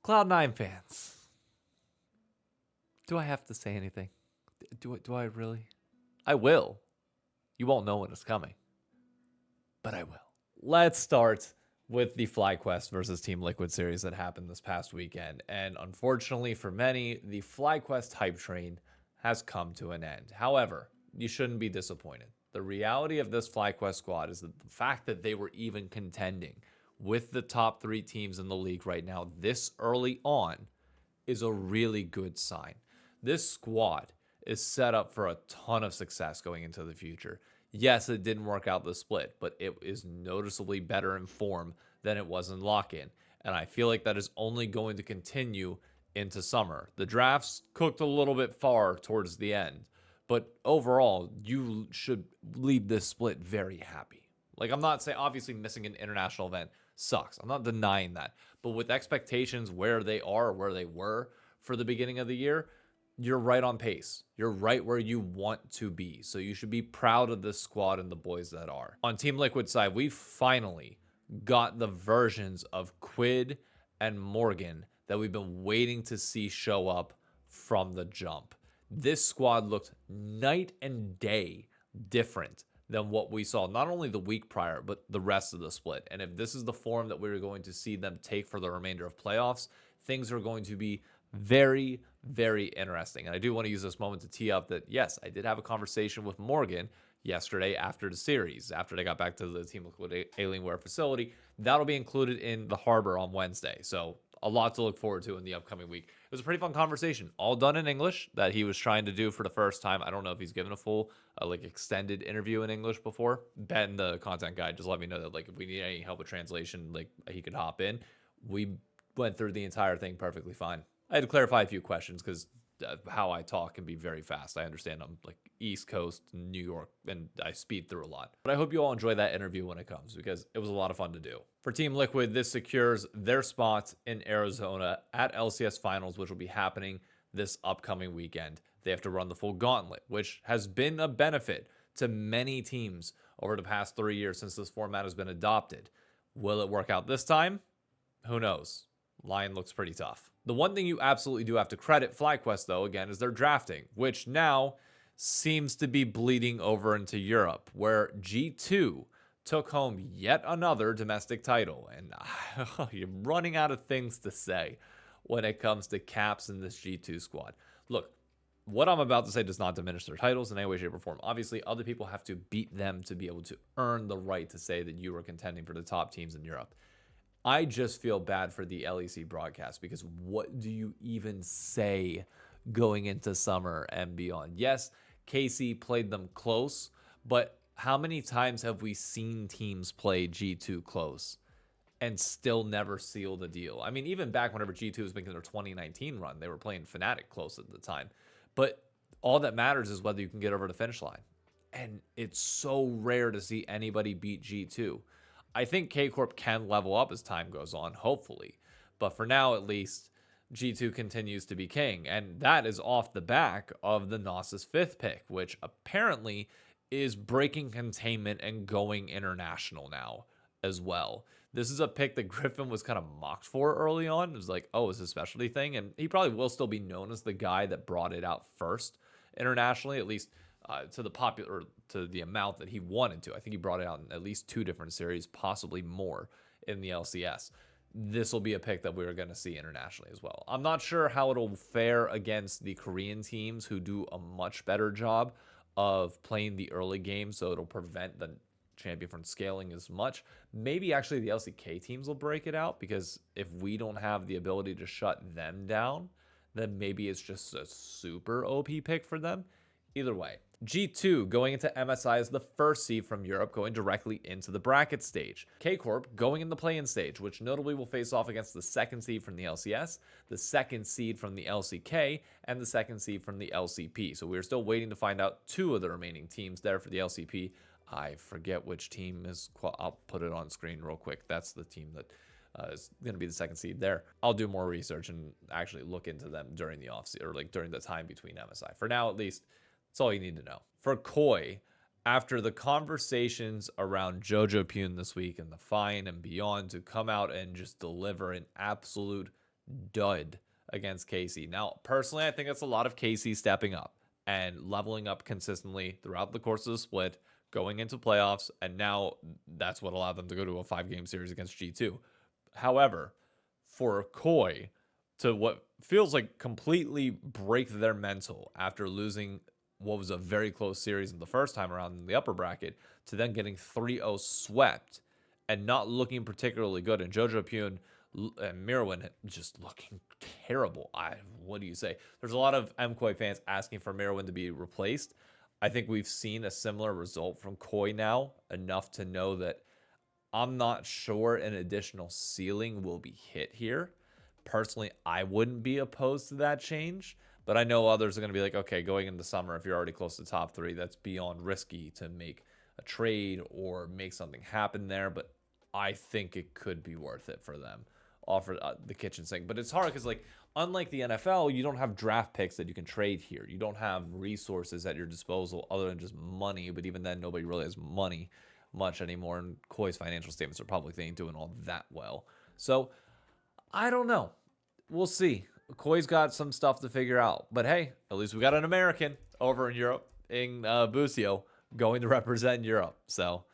Cloud9 fans, do I have to say anything? Do I really? I will. You won't know when it's coming, but I will. Let's start with the Flyquest versus Team Liquid series that happened this past weekend. And unfortunately for many, the Flyquest hype train has come to an end. However, you shouldn't be disappointed. The reality of this Flyquest squad is that the fact that they were even contending with the top 3 teams in the league right now this early on is a really good sign. This squad is set up for a ton of success going into the future. Yes, it didn't work out the split, but it is noticeably better in form than it was in lock-in. And I feel like that is only going to continue into summer. The drafts cooked a little bit far towards the end, but overall, you should leave this split very happy. Like, I'm not saying, obviously, missing an international event sucks. I'm not denying that. But with expectations where they are, where they were for the beginning of the year, you're right on pace. You're right where you want to be. So you should be proud of this squad and the boys that are. On Team Liquid side, we finally got the versions of Quid and Morgan that we've been waiting to see show up from the jump. This squad looked night and day different than what we saw not only the week prior, but the rest of the split. And if this is the form that we're going to see them take for the remainder of playoffs, things are going to be very, very interesting. And I do want to use this moment to tee up that, yes, I did have a conversation with Morgan yesterday after the series, after they got back to the Team Liquid Alienware facility. That'll be included in the harbor on Wednesday. So a lot to look forward to in the upcoming week. It was a pretty fun conversation, all done in English, that he was trying to do for the first time. I don't know if he's given a full extended interview in English before. Ben, the content guy, just let me know that if we need any help with translation, he could hop in. We went through the entire thing perfectly fine. I had to clarify a few questions because how I talk can be very fast. I understand I'm East Coast, New York, and I speed through a lot. But I hope you all enjoy that interview when it comes because it was a lot of fun to do. For Team Liquid, this secures their spot in Arizona at LCS Finals, which will be happening this upcoming weekend. They have to run the full gauntlet, which has been a benefit to many teams over the past 3 years since this format has been adopted. Will it work out this time? Who knows? Lion looks pretty tough. The one thing you absolutely do have to credit Flyquest, though, again, is their drafting, which now seems to be bleeding over into Europe, where G2 took home yet another domestic title. And you're running out of things to say when it comes to Caps in this G2 squad. Look, what I'm about to say does not diminish their titles in any way, shape, or form. Obviously, other people have to beat them to be able to earn the right to say that you are contending for the top teams in Europe. I just feel bad for the LEC broadcast because what do you even say going into summer and beyond? Yes, KC played them close, but how many times have we seen teams play G2 close and still never seal the deal? I mean, even back whenever G2 was making their 2019 run, they were playing Fnatic close at the time. But all that matters is whether you can get over the finish line. And it's so rare to see anybody beat G2. I think K-Corp can level up as time goes on, hopefully. But for now, at least, G2 continues to be king. And that is off the back of the Gnosis 5th pick, which apparently is breaking containment and going international now as well. This is a pick that Griffin was kind of mocked for early on. It was like, oh, it's a specialty thing. And he probably will still be known as the guy that brought it out first internationally, at least to the amount that he wanted to. I think he brought it out in at least 2 different series, possibly more in the LCS. This will be a pick that we're going to see internationally as well. I'm not sure how it'll fare against the Korean teams who do a much better job of playing the early game, so it'll prevent the champion from scaling as much. Maybe actually the LCK teams will break it out, because if we don't have the ability to shut them down, then maybe it's just a super OP pick for them. Either way, G2 going into MSI as the first seed from Europe, going directly into the bracket stage. K-Corp going in the play-in stage, which notably will face off against the second seed from the LCS, the second seed from the LCK, and the second seed from the LCP. So we're still waiting to find out 2 of the remaining teams there for the LCP. I forget which team is. I'll put it on screen real quick. That's the team that is going to be the second seed there. I'll do more research and actually look into them during the offseason, or during the time between MSI. For now, at least, that's all you need to know. For Koi, after the conversations around Jojo Pune this week and the fine and beyond, to come out and just deliver an absolute dud against KC. Now, personally, I think it's a lot of KC stepping up and leveling up consistently throughout the course of the split, going into playoffs, and now that's what allowed them to go to a 5-game series against G2. However, for Koi to what feels like completely break their mental after losing what was a very close series in the first time around in the upper bracket, to then getting 3-0 swept and not looking particularly good, and Jojo Pune and Mirwin just looking terrible. What do you say? There's a lot of MKoi fans asking for Mirwin to be replaced. I think we've seen a similar result from Koi now, enough to know that I'm not sure an additional ceiling will be hit here. Personally, I wouldn't be opposed to that change, but I know others are going to be like, okay, going into summer, if you're already close to top 3, that's beyond risky to make a trade or make something happen there, but I think it could be worth it for them. Offer the kitchen sink. But it's hard because, like, unlike the NFL, you don't have draft picks that you can trade here. You don't have resources at your disposal other than just money, but even then, nobody really has money much anymore, and Koi's financial statements are probably ain't doing all that well. So, I don't know. We'll see. Koi's got some stuff to figure out. But hey, at least we got an American over in Europe, in Busio, going to represent Europe. So,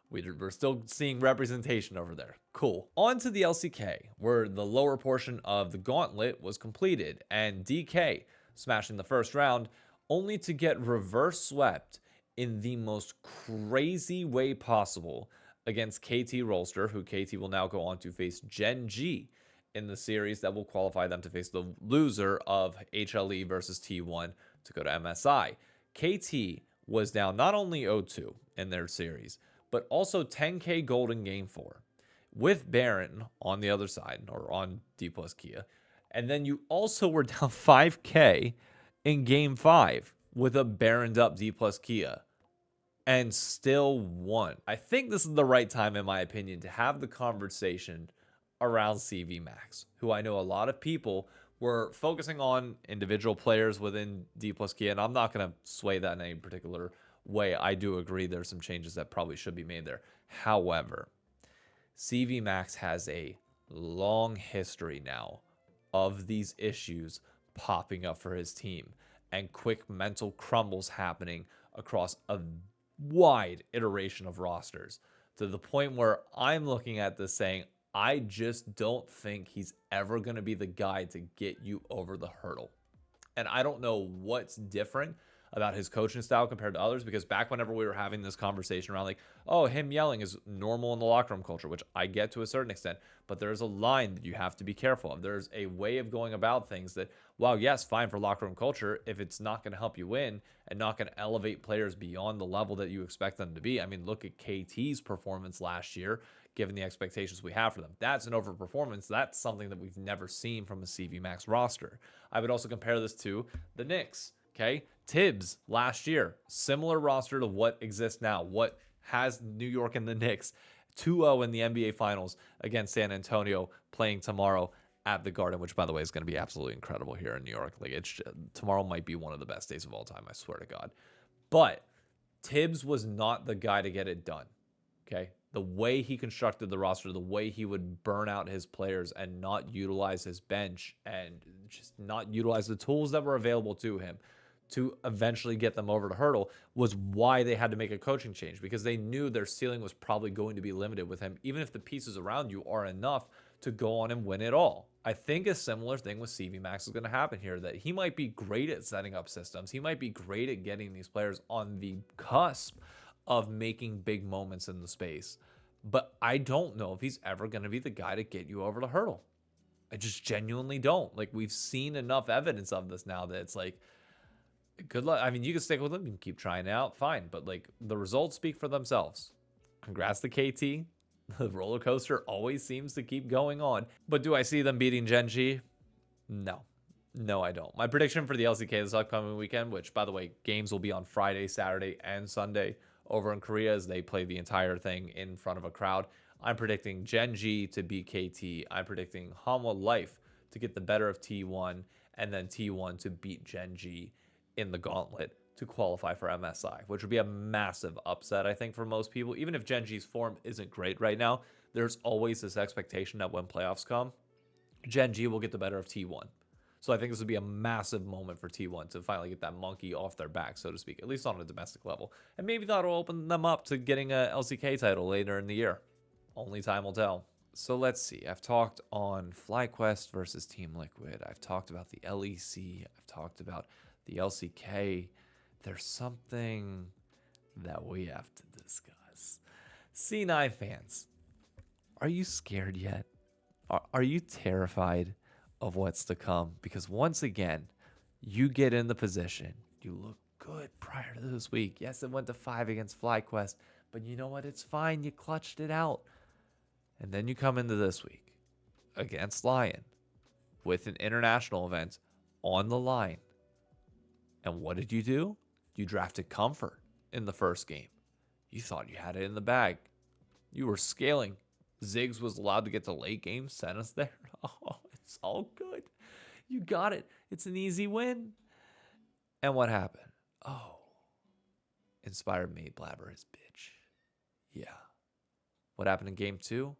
we're still seeing representation over there. Cool. On to the LCK, where the lower portion of the gauntlet was completed, and DK smashing the first round, only to get reverse swept in the most crazy way possible against KT Rolster, who KT will now go on to face Gen G in the series that will qualify them to face the loser of HLE versus T1 to go to MSI. KT was down not only 0-2 in their series, but also 10k gold in game 4 with Baron on the other side, or on D plus Kia. And then you also were down 5k in game 5 with a Baroned up D plus Kia and still won. I think this is the right time, in my opinion, to have the conversation around CV Max, who I know a lot of people were focusing on individual players within D plus Kia, and I'm not going to sway that in any particular way. I do agree there's some changes that probably should be made there. However, CV Max has a long history now of these issues popping up for his team and quick mental crumbles happening across a wide iteration of rosters, to the point where I'm looking at this saying, I just don't think he's ever going to be the guy to get you over the hurdle. And I don't know what's different about his coaching style compared to others, because back whenever we were having this conversation around like, oh, him yelling is normal in the locker room culture, which I get to a certain extent, but there's a line that you have to be careful of. There's a way of going about things that, while yes, fine for locker room culture, if it's not going to help you win and not going to elevate players beyond the level that you expect them to be. I mean, look at KT's performance last year, given the expectations we have for them. That's an overperformance. That's something that we've never seen from a CV Max roster. I would also compare this to the Knicks. Okay, Tibbs last year, similar roster to what exists now. What has New York and the Knicks 2-0 in the NBA Finals against San Antonio, playing tomorrow at the Garden, which, by the way, is going to be absolutely incredible here in New York. Like, tomorrow might be one of the best days of all time, I swear to God. But Tibbs was not the guy to get it done. Okay, the way he constructed the roster, the way he would burn out his players and not utilize his bench and just not utilize the tools that were available to him to eventually get them over the hurdle, was why they had to make a coaching change, because they knew their ceiling was probably going to be limited with him, even if the pieces around you are enough to go on and win it all. I think a similar thing with CV Max is going to happen here, that he might be great at setting up systems. He might be great at getting these players on the cusp of making big moments in the space. But I don't know if he's ever going to be the guy to get you over the hurdle. I just genuinely don't. Like, we've seen enough evidence of this now that it's like, good luck. I mean, you can stick with him, you can keep trying it out, fine. But like, the results speak for themselves. Congrats to KT. The roller coaster always seems to keep going on. But do I see them beating Gen G? No. No, I don't. My prediction for the LCK this upcoming weekend, which, by the way, games will be on Friday, Saturday, and Sunday over in Korea as they play the entire thing in front of a crowd. I'm predicting Gen G to beat KT. I'm predicting Hanwha Life to get the better of T1, and then T1 to beat Gen G in the gauntlet to qualify for MSI, which would be a massive upset, I think, for most people. Even if Gen G's form isn't great right now, there's always this expectation that when playoffs come, Gen G will get the better of T1. So I think this would be a massive moment for T1 to finally get that monkey off their back, so to speak, at least on a domestic level. And maybe that'll open them up to getting a LCK title later in the year. Only time will tell. So let's see. I've talked on Flyquest versus Team Liquid. I've talked about the LEC. I've talked about the LCK. There's something that we have to discuss. C9 fans, are you scared yet? Are you terrified of what's to come? Because once again, you get in the position. You look good prior to this week. Yes, it went to 5 against Flyquest, but you know what? It's fine. You clutched it out. And then you come into this week against Lion with an international event on the line. And what did you do? You drafted Comfort in the first game. You thought you had it in the bag. You were scaling. Ziggs was allowed to get to late game, sent us there. Oh, it's all good. You got it. It's an easy win. And what happened? Oh, Inspired made Blabber his bitch. Yeah. What happened in game 2?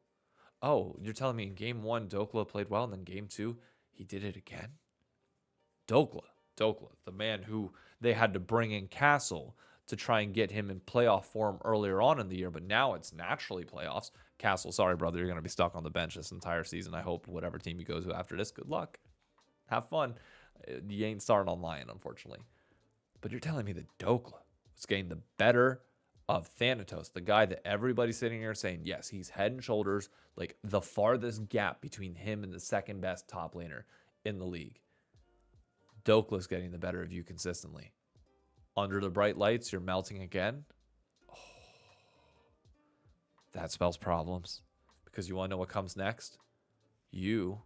Oh, you're telling me in game 1, Dokla played well, and then game 2, he did it again? Dokla, the man who they had to bring in Castle to try and get him in playoff form earlier on in the year, but now it's naturally playoffs. Castle, sorry, brother, you're going to be stuck on the bench this entire season. I hope whatever team you go to after this, good luck. Have fun. You ain't starting on Lion, unfortunately. But you're telling me that Dokla was getting the better of Thanatos, the guy that everybody's sitting here saying, yes, he's head and shoulders, like the farthest gap between him and the second best top laner in the league. Dokla's getting the better of you consistently. Under the bright lights, you're melting again. Oh, that spells problems. Because you want to know what comes next? You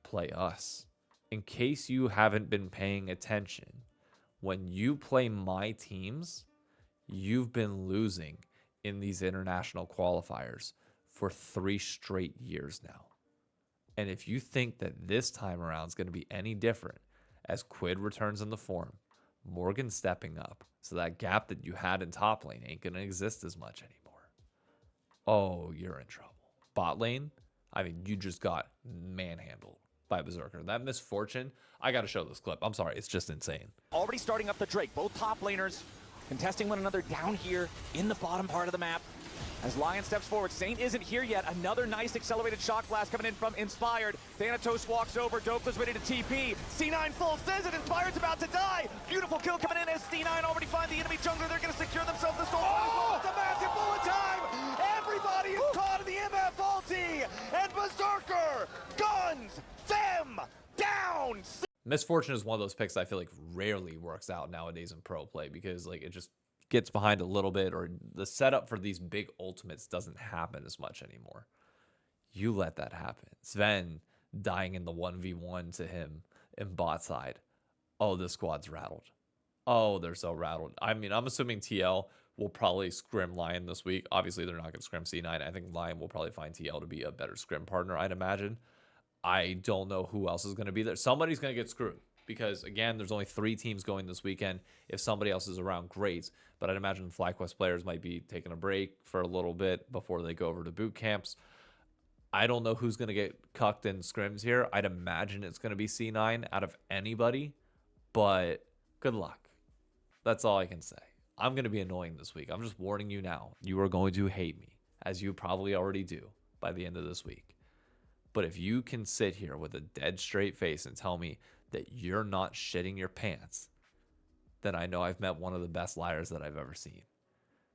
play us. In case you haven't been paying attention, when you play my teams, you've been losing in these international qualifiers for 3 straight years now. And if you think that this time around is going to be any different, as Quid returns in the form, Morgan stepping up, so that gap that you had in top lane ain't going to exist as much anymore. Oh, you're in trouble. Bot lane, I mean, you just got manhandled by Berserker. That Misfortune, I got to show this clip. I'm sorry, it's just insane. Already starting up the Drake, both top laners contesting one another down here in the bottom part of the map. As Lion steps forward, Saint isn't here yet. Another nice accelerated shock blast coming in from Inspired. Thanatos walks over, Dokla's ready to TP. C9 full says it, Inspired's about to die. Beautiful kill coming in as C9 already find the enemy jungler. They're gonna secure themselves the soul. Oh, it's a massive bullet time! Everybody is caught in the MF ulti! And Berserker guns them down! Misfortune is one of those picks I feel like rarely works out nowadays in pro play because like it just gets behind a little bit, or the setup for these big ultimates doesn't happen as much anymore. You let that happen. Sven dying in the 1v1 to him in bot side. Oh, this squad's rattled. Oh, they're so rattled. I mean, I'm assuming TL will probably scrim Lion this week. Obviously, they're not going to scrim C9. I think Lion will probably find TL to be a better scrim partner, I'd imagine. I don't know who else is going to be there. Somebody's going to get screwed. Because, again, there's only 3 teams going this weekend. If somebody else is around, great. But I'd imagine Flyquest players might be taking a break for a little bit before they go over to boot camps. I don't know who's going to get cucked in scrims here. I'd imagine it's going to be C9 out of anybody. But good luck. That's all I can say. I'm going to be annoying this week. I'm just warning you now. You are going to hate me, as you probably already do by the end of this week. But if you can sit here with a dead straight face and tell me that you're not shitting your pants, then I know I've met one of the best liars that I've ever seen.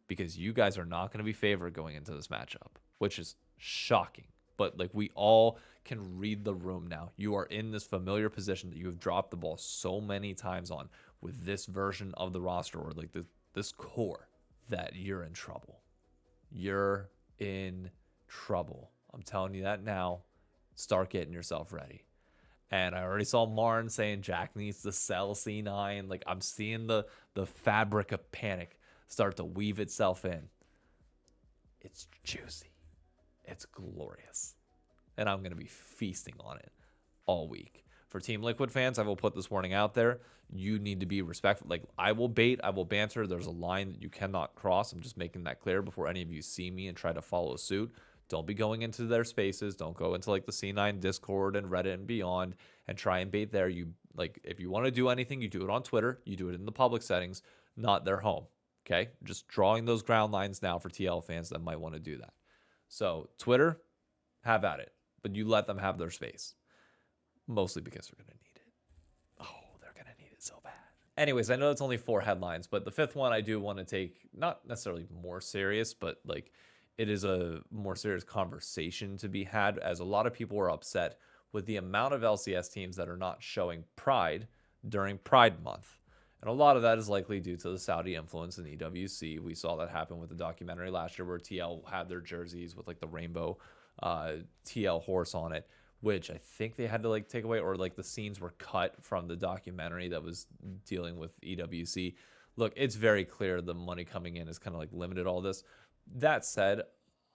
Because you guys are not going to be favored going into this matchup, which is shocking. But like we all can read the room now. You are in this familiar position that you have dropped the ball so many times on with this version of the roster, or like this core, that you're in trouble. You're in trouble. I'm telling you that now. Start getting yourself ready. And I already saw Marn saying Jack needs to sell C9. Like, I'm seeing the fabric of panic start to weave itself in. It's juicy. It's glorious. And I'm going to be feasting on it all week. For Team Liquid fans, I will put this warning out there. You need to be respectful. Like, I will bait, I will banter. There's a line that you cannot cross. I'm just making that clear before any of you see me and try to follow suit. Don't be going into their spaces. Don't go into like the C9 Discord and Reddit and beyond and try and bait there. You like, if you want to do anything, you do it on Twitter. You do it in the public settings, not their home. Okay, just drawing those ground lines now for TL fans that might want to do that. So Twitter, have at it, but you let them have their space, mostly because they're going to need it. Oh, they're going to need it so bad. Anyways, I know it's only 4 headlines, but the 5th one I do want to take not necessarily more serious, but like it is a more serious conversation to be had, as a lot of people are upset with the amount of LCS teams that are not showing Pride during Pride Month. And a lot of that is likely due to the Saudi influence in EWC. We saw that happen with the documentary last year where TL had their jerseys with like the rainbow TL horse on it, which I think they had to like take away, or like the scenes were cut from the documentary that was dealing with EWC. Look, it's very clear the money coming in is kind of like limited all this. That said,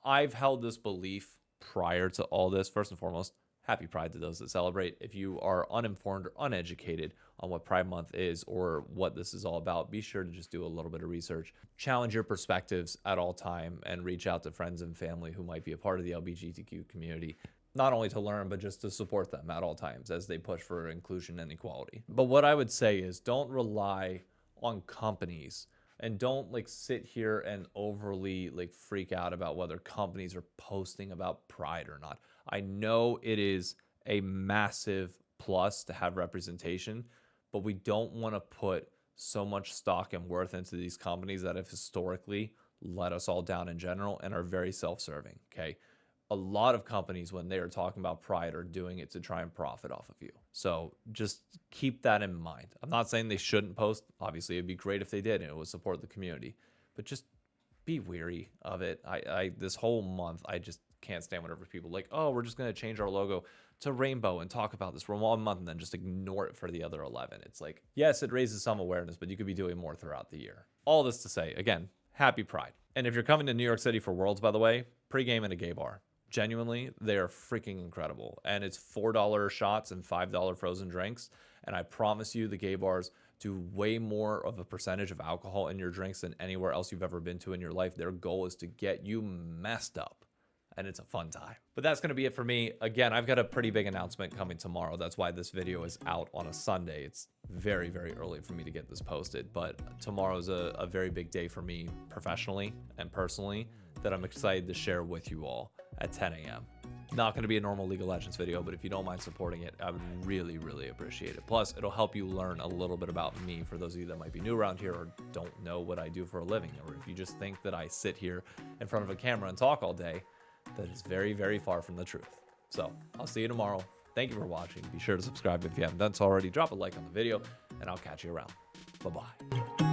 I've held this belief prior to all this. First and foremost, happy Pride to those that celebrate. If you are uninformed or uneducated on what Pride Month is or what this is all about, be sure to just do a little bit of research. Challenge your perspectives at all time and reach out to friends and family who might be a part of the LGBTQ community, not only to learn, but just to support them at all times as they push for inclusion and equality. But what I would say is don't rely on companies, and don't like sit here and overly like freak out about whether companies are posting about Pride or not. I know it is a massive plus to have representation, but we don't want to put so much stock and worth into these companies that have historically let us all down in general and are very self-serving. Okay. A lot of companies, when they are talking about Pride, are doing it to try and profit off of you. So just keep that in mind. I'm not saying they shouldn't post. Obviously, it'd be great if they did and it would support the community, but just be weary of it. I this whole month, I just can't stand whenever people like, oh, we're just going to change our logo to rainbow and talk about this for 1 month and then just ignore it for the other 11. It's like, yes, it raises some awareness, but you could be doing more throughout the year. All this to say, again, happy Pride. And if you're coming to New York City for Worlds, by the way, pregame in a gay bar. Genuinely, they are freaking incredible. And it's $4 shots and $5 frozen drinks. And I promise you, the gay bars do way more of a percentage of alcohol in your drinks than anywhere else you've ever been to in your life. Their goal is to get you messed up. And it's a fun time. But that's going to be it for me. Again, I've got a pretty big announcement coming tomorrow. That's why this video is out on a Sunday. It's very, very early for me to get this posted. But tomorrow is a very big day for me professionally and personally that I'm excited to share with you all at 10 a.m. Not going to be a normal League of Legends video, but if you don't mind supporting it, I would really, really appreciate it. Plus, it'll help you learn a little bit about me for those of you that might be new around here or don't know what I do for a living. Or if you just think that I sit here in front of a camera and talk all day, that is very, very far from the truth. So I'll see you tomorrow. Thank you for watching. Be sure to subscribe if you haven't done so already. Drop a like on the video, and I'll catch you around. Bye-bye.